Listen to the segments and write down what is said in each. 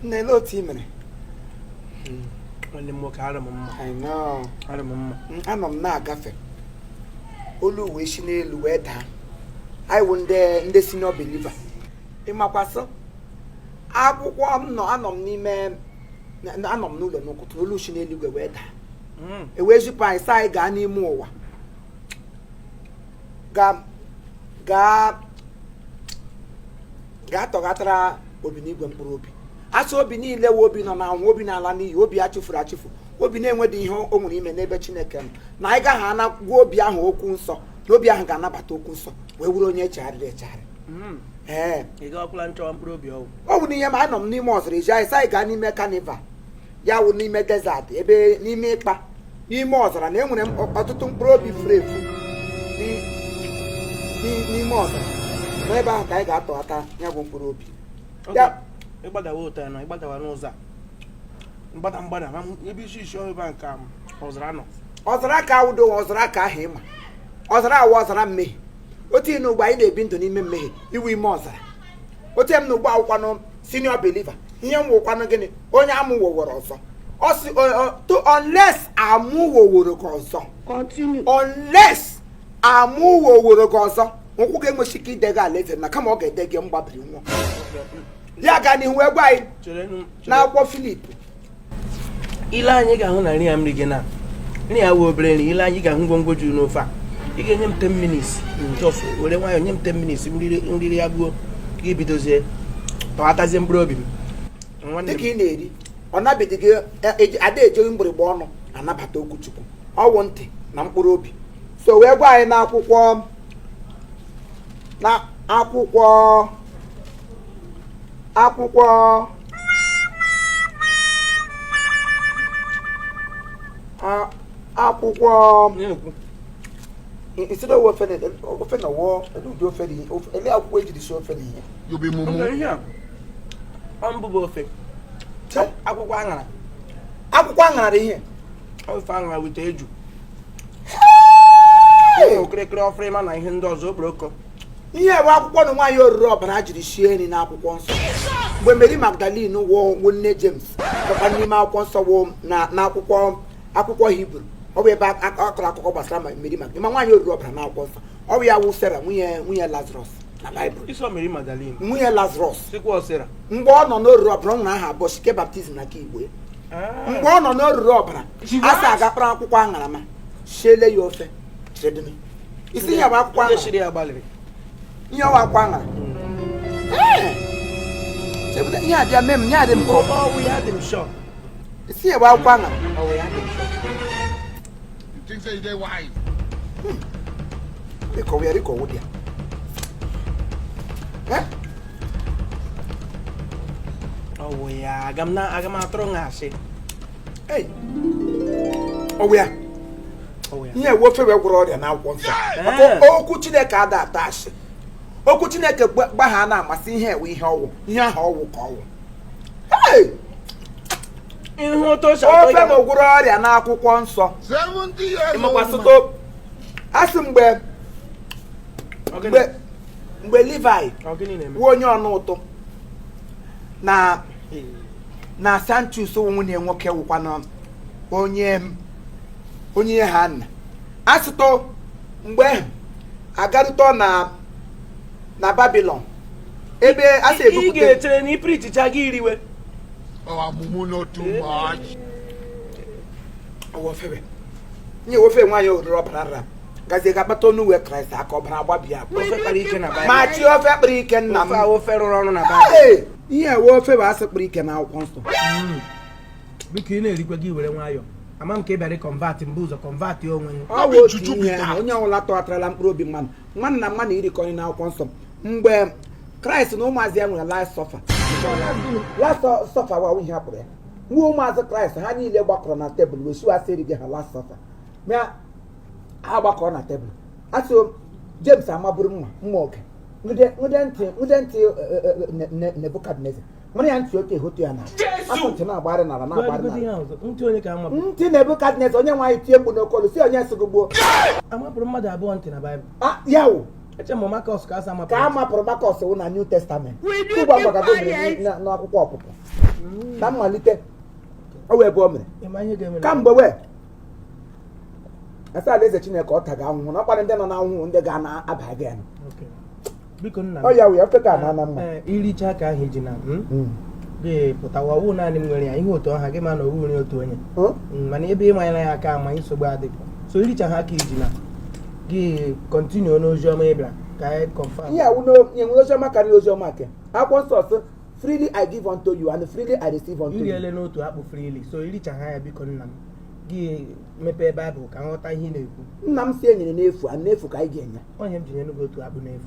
Nelo timere. When the more cardamom. I know. I'm not gaffy. Olu wishing a lueta. I won't dare in the senior believer. In my pastor, I would want no anom ni man. Anom nulla no contribution in the weather. A way you buy side gani more. Gatogatra obinigwe mkpurubi. Aso obini le wobi no na wobi na ala ni obi achifuru achifu. Obi na-enwe dị ihe o nwere ime n'ebe Chineke nọ. Na anyị gaghị ana gwa obi ahụ okwu nsọ. Na obi ahụ ga-anabata okwu nsọ. Wee wuru onye echegharịrị echegharị. Ị ga-akwụla nchọwa mkpurubi ọwụ. Ọ bụ n'ihe ma anọ m n'ime ọzara eji anyị anyị gaa n'ime carnival. Ya wụ n'ime desert ebe n'ime ịkpa n'ime ọzara na enwere ọtụtụ mkpurubi furu efu n'ime ọzara. N'ebe ahụ ka anyị ga-atọghata ya bụ mkpurubi. Ịgbadawa ụtọ na ịgbadawa n'ụzọ a. Mgbada ma ebe isi ọrụ ebe nke ọzara nọ. Ọzara ka awụdo ọzara ka ahụ ịma. Ọzara awụ ọzara mmehie. Otu ị n'ugbo anyị na-ebi ndụ n'ime mmehie iwu ime ọzara. Otu m n'ugbo akwụkwanụ senior believer. Ihe m wụkwanụ gịnị onye amụwoworo ọzọ. Ọ sị unless amụwoworo gị ọzọ. Continue. Unless amụwoworo gị ọzọ. Nkwụ ga-enwechi ike ide gị alaeze na kama ọ ga-ede gị mgbabiri nwa. Ya ga n'ihu egwu anyị n'akwụkwọ Filip. Ile anyị ga-ahụ na nri ya mmiri gị na nri ya wụ obere nri ile anyị ga-ahụ ngwongwo juru n'ofe a ị ga-enye m 10 minutes just were nwayọọ nye m 10 minutes nriri ya gbuo ka ibidozie tọghatazie mkpụrụ obi m dịka ị na-eri ọ nabịdị gị ada ejeghị mgbịrịgba ọnụ anabata okwu Chukwu ọwụ ntị na mkpụrụ obi so wee gwa anyị n'akwụkwọ instead of ofe na wo do ofe ni ele akwụkwọ ejiri si ofe ni You be mumu. Ọmbụbụ ofe akwụkwọ aṅara ihe ofe aṅara wute eju okirikiri ọfere ma na ihe ndị ọzọ okporoko ihe bụ akwụkwọ na nwaanyị oriri ọbara jiri sie nri n'akwụkwọ nsọ mgbe Mary Magdalene wụ nne James bụkwa n'ime akwụkwọ nsọ wụ na akwụkwọ Hibru ọ bụ ebe akọrọ akụkọ gbasara Mary Magdalene ma nwaanyị oriri ọbara n'akwụkwọ nsọ ọ bụ ya wụ Sarah nwunye Lazarus na Bible iso Mary Magdalene nwunye Lazarus sikwa Sarah mgbe ọ nọ n'oriri ọbara ọ nwụrụ aha abụọ sike baptizim na ka Igbo mgbe ọ nọ n'oriri ọbara a sị agakpara akwụkwọ aṅara ma siele ya ofe isi ya bụ akwụkwọ aṅara ihe ọwa akwa aṅara ihe abịa mee m nye adị m isi ya bụ akwụkwọ aṅara dịka ọwụ dị ya aga m atụrụ nha asị ọwụ ya ihe ewu ofe wee gwụrụ ọrịa n'akwụkwọ nsọ okwu Chineke ada ata asị okwu Chineke gbagha na-amasị ihe ewe ihe ọwụ ihe ahụ ọwụ ka ọwụ ofe na ogwụrụ ọrịa n'akwụkwọ nsọ asị mgbe Levi wụ onye ọnụ ụtụ na Sanchus nwunye nwoke wụkwana onye ha nna asụtụ mgbe agarụtọ na Babylon ebe asị ebupụta ị ga-echere na iprichicha gị iriwe nye ofe nwaanyị oriri ọbara nra gazie ga-akpata onu wee Kraịst aka ọbara agbabia ma chi ofe kpara ike nna m ofe rụrụ ọrụ na Baịbụl ihe ewe ofe bụ asị kpara ike na akwụkwọ nsọ biko ị na-erikwa gị were nwayọọ ama m ka ị bịara kọnvatị mbụ ụzọ kọnvatị onwe ọ bụ otu ihe ahụ onye ọbụla tọghatarala mkpụrụ obi mmadụ nwanne na mmadụ irikọ onye n'akwụkwọ nsọ mgbe Kraịst na ụmụazị ya nwere last supper wa ihe akpụrụ ya nwa ụmụazị Kraịst ha niile gbakọrọ na tebụl wee siwasị erighị ha last supper ma ha gbakọrọ na tebụl asị James amaburu mma oge nwede ntị Nebukadneza nwere ya ntị oke ehotu ya na afọ ntị na-agbara n'ala ntị Nebukadneza onye nwaanyị tie mkpu n'okolu si onye sị gị gbuo amapụrụ mmadụ abụọ ntị na Baịbụl ya wụ eche mo Marcus ka sama ka mapụrụ Marcus wụ na New Testament ụgbọ agbagado n'akwụkwọ ọpụpụ na mmalite o wee bụ o mere kamgbe wee asa alaeze Chineke ọ taga ahụhụ na ọkpara ndị nọ n'ahụhụ ndị ga-aba gị ya biko nna ọ ya wee ofe ka na mma iricha ka ahụ ji na gị pụtawa ọwụ naanị m nwere ya ihe otu ọha gị ma na owu nri otu onye mana ebe ịmanyela ya aka ama nsogbu adịghị so iricha ha ka iji na gị kọntinu n'ozi ọma ịbịa ka anyị confirm ihe awụ n'enwe ozi ọma karịa ozi ọma ke akwụkwọ nsọ sị freely I give unto you and freely I receive unto you. Iriele n'otu akpụ freely so iricha ha ya biko nna m gị mepee Baịbụl ka nghọta ihe na-ekwu nna m si enyere n'efu a n'efu ka anyị ga-enye onye m ji nye otu akpụ n'efu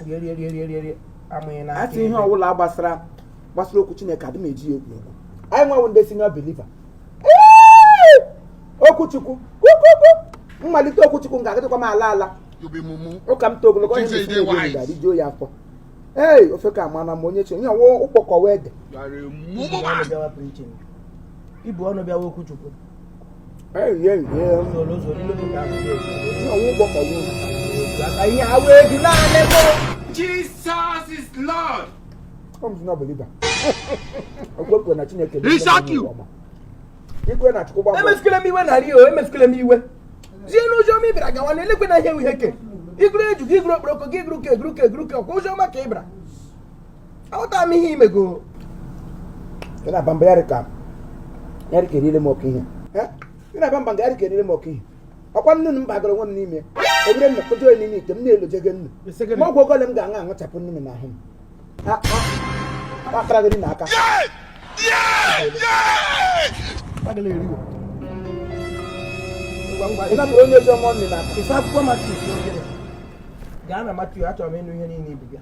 rie amụghị na asị ihe ọbụla gbasara okwu Chineke adị m eji ya egwu anyị nwewo ndị senior believer okwuchukwu mmalite okwuchukwu ga-agịdịkwa m ala ụka m to ogologo onye na-esi ga-arijuo ya afọ ee ofe ka ama na m onye chi onye ọwụ ụkpọkọwa ede ibu ọnụ bịawa okwuchukwu Jesus is Lord. I'm not believer. Okwe na Chineke. Ikwe na Chukwu. Emeskele mi iwe na rio, emeskele mi iwe. Zinu jo mi bra gawa na lekwe na hewu heke. Igru eju, igru broko, igru ke, ko jo ma ke ibra. Awta mi hi mego. Ina bamba yarika. Yarika rile mo kihe. Ina bamba yarika rile mo kihe. Akwa nnu mbagoro won n'ime. Ebire na kojo ni ni tem na elojege nnu. Mo gwogole m ga-anga anwụchapụ nnu na ahụ. Akara gị n'aka. Agala eriwo. Ina bụrụ onye ọzọ mọnị na aka. Isa akwụkwọ Matthew si ogene. Gaa na Matthew achọrọ m ịnụ ihe niile ibu bịa.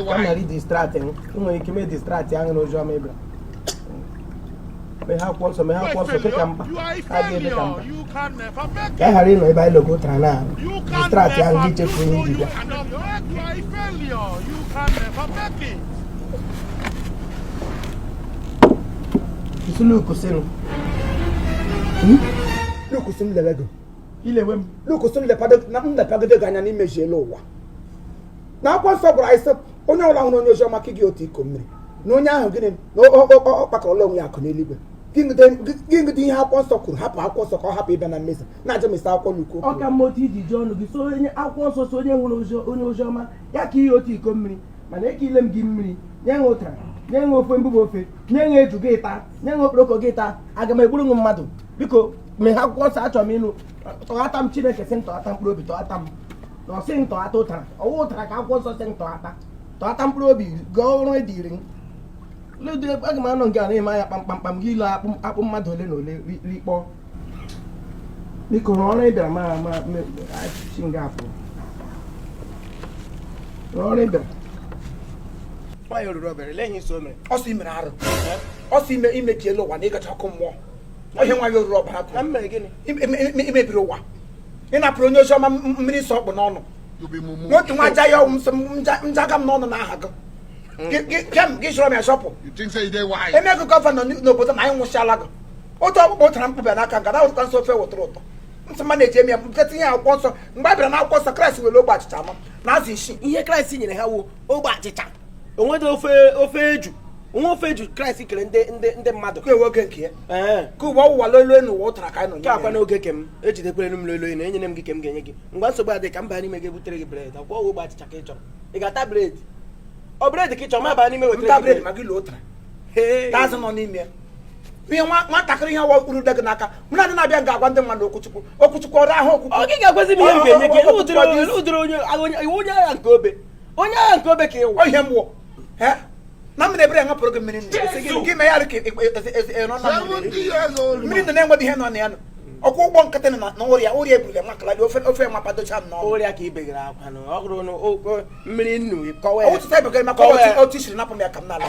Ka m nari distract m. Nwere ike mee distract ahụ n'ozi ọma ịbịa. Me ha kwọsọ peka mkpa. Ha ga-ebe ka mkpa. Ka ghara ịnọ ebe anyị logo tara na distract ahụ gị chefuo ihe ibi bịa. Isi Luke sịnụ. Luke sị m lele gị. Ilewe m. Luke sị m lepagide gị anya n'imejiela ụwa. Na akwụkwọ nsọ gwara anyị sị onye ọbụla hụrụ onye ozi ọma ka gị otu iko mmiri na onye ahụ gịnị na ọ kpakọrọla onwe ya akụ n'eluigwe gị ngide ihe akwụkwọ nsọ kwuru hapụ akwụkwọ nsọ ka ọ hapụ ịbịa na mmezi na-aja mesa akwụkwọ Luke ọ ka mmụta iji ji ọnụ gị so onye akwụkwọ nsọ so onye hụrụ onye ozi ọma ya ka ihe otu iko mmiri mana ekile m gị mmiri nye ha ụtara nye ha ofe mbụba ofe nye ha eju gị taa nye ha okporoko gị taa aga m egburu m mmadụ biko mee ha akwụkwọ nsọ achọrọ m ịnụ tọghata m Chineke sị ntọghata mkpụrụ obi tọghata m na ọsị ntọghata ụtara ọwụ ụtara ka akwụkwọ nsọ sị tọghata mkpụrụ obi gaa ọrụ ediri aga m anọ nke a na-eme anya kpamkpamkpam gị ile akpụ mmadụ ole na ole rikpọ biko ọrụ ịbịara ọrụ ịbịara nwaanyị oruru obere lee ihe iso mere ọsọ imere arụ ọsọ imebiela ụwa na ịgacha ọkụ mmụọ onye nwaanyị oruru ọbara na mmere gịnị imebiri ụwa ịnapụrụ onye ozi ọma mmiri nsọ ọkpụ n'ọnụ n'otu nwa aja ya ọwụ njaga m n'ọnụ n'aha gị gị chọrọ m ya shọpụ emego gọvanọ n'obodo na anyị nwụchiala gị otu ọkpụkpọ ụtara mkpụbịa n'aka nka na ụtọ nsọ ofe wetara ụtọ ntị mma na-eji eme ya mpe tinye akwụkwọ nsọ mgbe a bịara na akwụkwọ nsọ Kraịst were ogbe achịcha anọ na azụ isii ihe Kraịst nyere ha wo ogbe achịcha onwede ofe eju onwe ofe eju Kraịst kere ndị mmadụ ka ewe oge nke ya ka ụwa ọwụwa lolo n'ụwa ụtara ka anyị nọ nke akwa n'oge kem ejidekwere m lolo na enyere m gị kem ga-enye gị mgbe nsogbu adị ka mba n'ime ga-ebutere gị bred akwụkwọ ogbe achịcha ka ị chọrọ ị ga-ata bred ọ bred ka ị chọrọ ma baa n'ime wetara bred ma gị lụọ ụtara taazụ nọ n'ime ya ihe nwatakịrị ihe ọwa okpuru dị gị n'aka mụ na ndị na-abịa ga-agwa ndị mmadụ okwuchukwu ọrụ ahụ okwukwu ọ gị ga-agwazi m ihe m ga-enye gị ụdịrị onye agha nke obe ka ịwụ ihe mgbọ na mmiri ebere ṅapụrụ gị mmiri gị mee ya ka mmiri ndụ na-enweghị ihe nọ na ya nọ ọkwụ ụgbọ nkịtị na ọrịa eburule makala ofe mapadocha m n'ọnụ ọrịa ka ibegara akwa na ọ hụrụ mmiri nnu kọwa ọtụtụ ebegara maka otu isiri napụ m ya ka m na-ala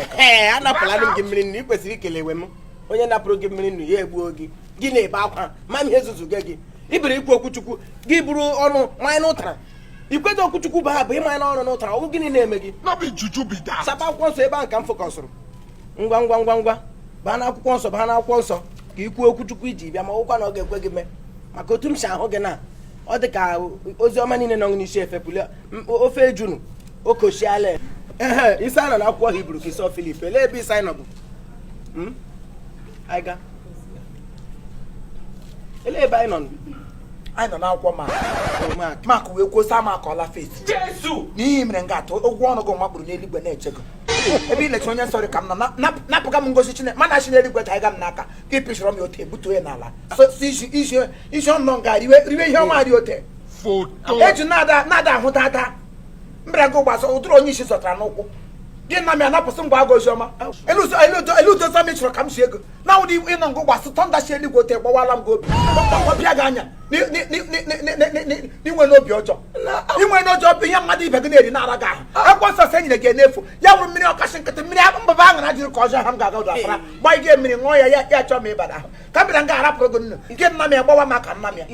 anapụla gị mmiri nnu ị kwesịrị ikele ewe m onye napụrụ gị mmiri nnu ya egbuo gị gị na-ebe akwa ma m ihe zuzuga gị ibere ikwu okwuchukwu gị bụrụ ọnụ mmanya n'ụtara ikweta okwuchukwu bụ ha bụ ịmanya n'ọrụ n'ụtara ọgwụ gịnị na-eme gị saba akwụkwọ nsọ ebe ahụ ka m fọkọsụrụ ngwa baa na akwụkwọ nsọ ka ikwuo okwuchukwu iji bịa ma ọgwụkwa na ọ ga-ekwe gị mee maka otu m si ahụ gị na ọ dị ka ozi ọma niile nọ n'isi efepụla ofe ejunu okoshiala isi anọ na akwụkwọ Hibru ka Isọ Filip elee ebe isi anyị nọ bụ anyị elee ebe anyị nọ anyị nọ n'akwụkwọ Mak wee kwuo Mak ọla fesi n'ihi mere nga atụ ụgwọ ọnụ gị makpụrụ n'eluigwe na-eche gị ebe ilecha onye nsọrị ka m nọ napụga m ngosi Chineke mana chi n'eluigwe ka anyị ga m n'aka ka ịpịchọrọ m ya ote ebutuo ya n'ala isi ọnụ nga riwe ihe ọma dị ote eji na-ada ahụta ata mbere gị ụgbasọ ụdịrị onye isi zọtara n'ụkwụ gị na m ya napụsị mgbe agụ oziọma elu udozi m chọrọ ka m si ego na ụdị ịnọ ngụ gbasị tọnda chi eluigwe ote gbawala m gị obi ọbịa gị anya inwe n'obi ọjọọ inwe n'ọjọọ ihe mmadụ ibe gị na-eri na-ara gị ahụ akwụkwọ nsọ sị enyere gị n'efu ya wụrụ mmiri ọkasị nkịtị mmiri mbaba aṅara jiri ka ọjọọ ha m ga-aga ụdọ afara gba ige mmiri ṅụọ ya chọọ m ịbada ahụ ka bịara m ga-arapụrụ gị nnu nke nna m ya gbawa m aka nna m ya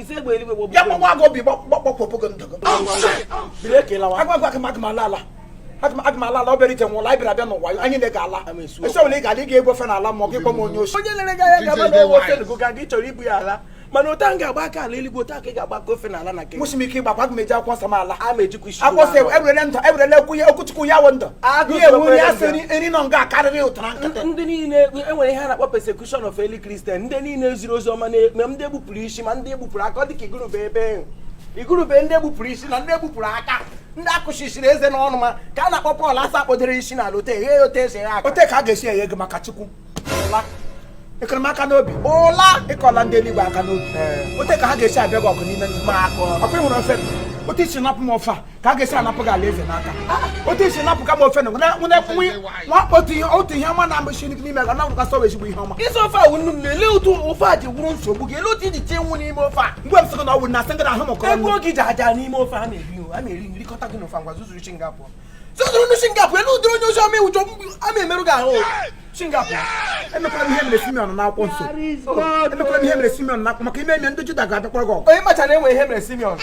ya gbawa gị obi gbakpọpụ gị ndụ gị agwagwa gị m ala aga m ala obere ite nwụla anyị bịara n'ụwa anyị na-ega ala esi ọbụla ị ga-ala ị ga-egbofe n'ala ma ọ gị kpọ m onye osi onye lere gị anya gaba n'ofe ga gị chọrọ ibu ya ala mana ụta m ga-agba aka ala eluigwe ụta ka ị ga-agba ka ofe n'ala na nwụchi m ike ịgbakwa aga m eji akwụkwọ nsọ m ala a ma ejikwa isi akwụsị ewerele okwuchukwu ya wụ ndụ ihe ewu ya sị nri nọ nga karịrị ụtara nkịtị ndị niile enwere ihe a na-akpọ persecution of early Christian ndị niile ziri ozi ọma ma ndị egbupụrụ isi ma ndị egbupụrụ aka ọ dị ka igurube ndị egbupụrụ isi na ndị egbupụrụ aka ndị akụchisiri eze n'ọnụ ma ka a na-akpọ Pọl asa kpodere isi n'ala ote eghe ote esi aka ote ka a ga-esi eghe gị maka Chukwu ịkọrọ m aka n'obi ụla ịkọla ndị eluigwe aka n'obi ote ka ha ga-esi abịa gị ọgụ n'ime ndụ ọkụ ịhụrụ ofe ote isi napụ m ofe a ka a ga-esi anapụ gị ala eze n'aka ote isi napụ ka m ofe na otu ihe ọma na-agbụchi n'ime ga na-agwụkasị ọwa ezigbo ihe ọma isi ofe a wunu m na-ele otu ofe a ji wụrụ nsogbu gị ele otu iji tie nwu n'ime ofe a mgbe m sị gị na ọ wụ na asị gị na ahụ m kọrọ ego gị ji aja n'ime ofe a na-eri nrikọta gị n'ofe ngwa zuzuru Singapore elu ụdịrị onye ozi ọma iwụjọ a na-emerụ gị ahụ Singapore emekwara m ihe mere Simeon n'akwụkwọ nsọ emekwara m ihe mere Simeon n'akwụkwọ maka ime eme ndị Juda ga-abịakwara gị ọgụ onye machara enwe ihe mere Simeon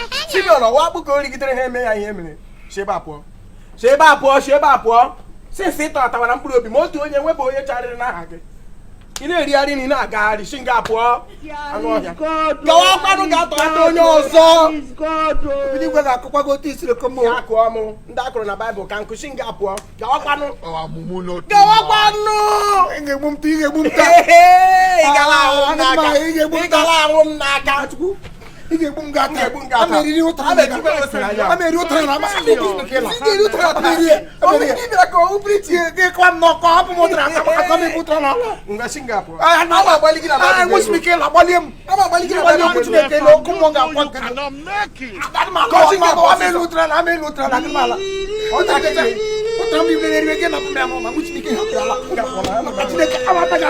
ọwa akpụ ka o rigidere ha eme ya ihe mere si ebe a pụọ sinsi ị tọratawara mkpụrụ obi ma otu onye nwebụ onye charịrị n'aha gị ị na-erigharị na ị na-agagharị Singapore anụ ọhịa gawa ọkwanụ ga-atọghata onye ọzọ obido igwe ga-akụkwa gị otu isiri kombo ya akụọ mụ ndị akụrụ na Baịbụl ka nkụ Singapore gawakwanụ ị ga-egbu m n'aka ị ga-egbu m aka a meriri ụtara na amasị ịkwa m n'ọkọ hapụ m ụtara aka maka m egbu ụtara nwụsịmike ịla gbalie m ọkụ Chineke na okwu mmụọ ga-akwa amelu ụtara na ala ụtara m ibere eriwe gị na pụ m ya ma nwụsịmike hapụ ala Chineke amataghị